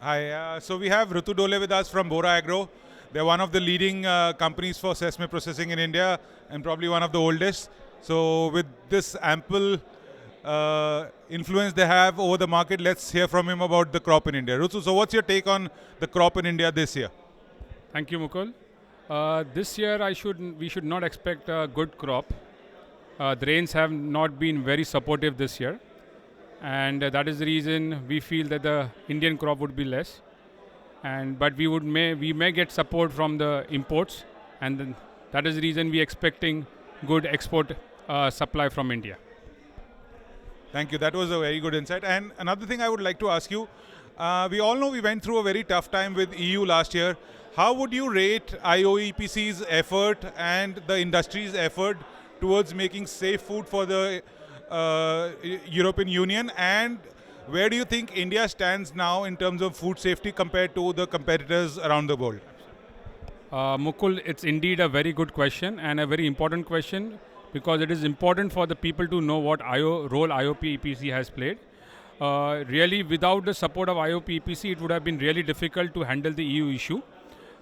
Hi, so we have Ritu Dole with us from Bora Agro. They're one of the leading companies for sesame processing in India and probably one of the oldest. So with this ample influence they have over the market, let's hear from him about the crop in India. Ritu, so what's your take on the crop in India this year? Thank you, Mukul. This year, we should not expect a good crop. The rains have not been very supportive this year, and that is the reason we feel that the Indian crop would be less. And but we may get support from the imports, and then that is the reason we expecting good export supply from India. Thank you. That was a very good insight. And another thing I would like to ask you, we all know we went through a very tough time with EU last year. How would you rate IOEPC's effort and the industry's effort towards making safe food for the European Union? And where do you think India stands now in terms of food safety compared to the competitors around the world? Mukul, it's indeed a very good question and a very important question because it is important for the people to know what role IOP EPC has played. Really, without the support of IOP EPC, it would have been really difficult to handle the EU issue.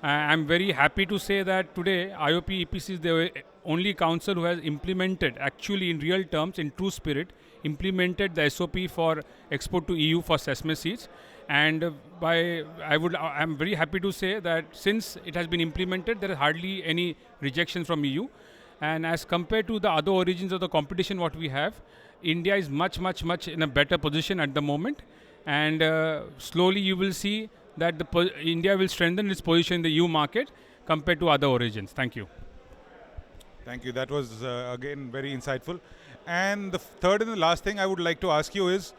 I'm very happy to say that today IOP EPC is the only council who has implemented, actually in real terms, in true spirit, implemented the SOP for export to EU for sesame seeds. And I'm very happy to say that since it has been implemented, there is hardly any rejection from EU. And as compared to the other origins of the competition, what we have, India is much in a better position at the moment. And slowly you will see that India will strengthen its position in the EU market compared to other origins. Thank you. Thank you. That was again very insightful. And the third and the last thing I would like to ask you is,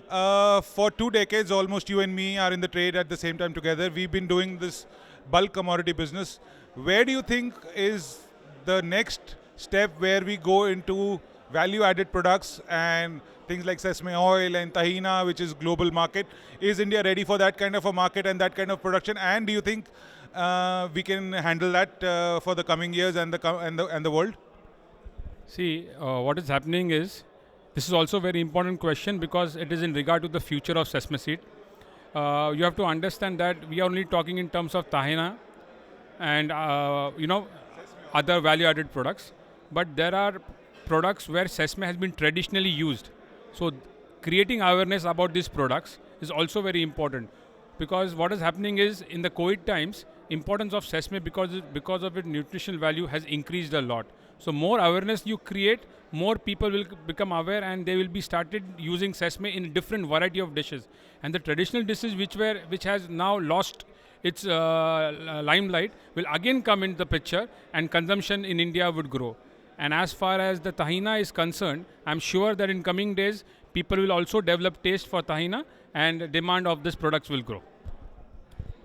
for 2 decades almost, you and me are in the trade at the same time together. We've been doing this bulk commodity business. Where do you think is the next step where we go into value-added products and things like sesame oil and tahina, which is global market? Is India ready for that kind of a market and that kind of production? And do you think we can handle that for the coming years and the world? See, what is happening is, this is also a very important question because it is in regard to the future of sesame seed. You have to understand that we are only talking in terms of tahina and other value-added products, but there are products where sesame has been traditionally used. So creating awareness about these products is also very important because what is happening is in the COVID times, importance of sesame because of its nutritional value has increased a lot. So more awareness you create, more people will become aware and they will be started using sesame in different variety of dishes. And the traditional dishes which has now lost its limelight will again come into the picture and consumption in India would grow. And as far as the tahina is concerned, I'm sure that in coming days, people will also develop taste for tahina and demand of these products will grow.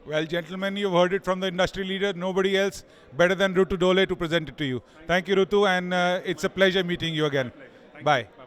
Well, gentlemen, you've heard it from the industry leader. Nobody else better than Ritu Dole to present it to you. Thank you, Ritu, and it's a pleasure meeting you again. Bye. Bye.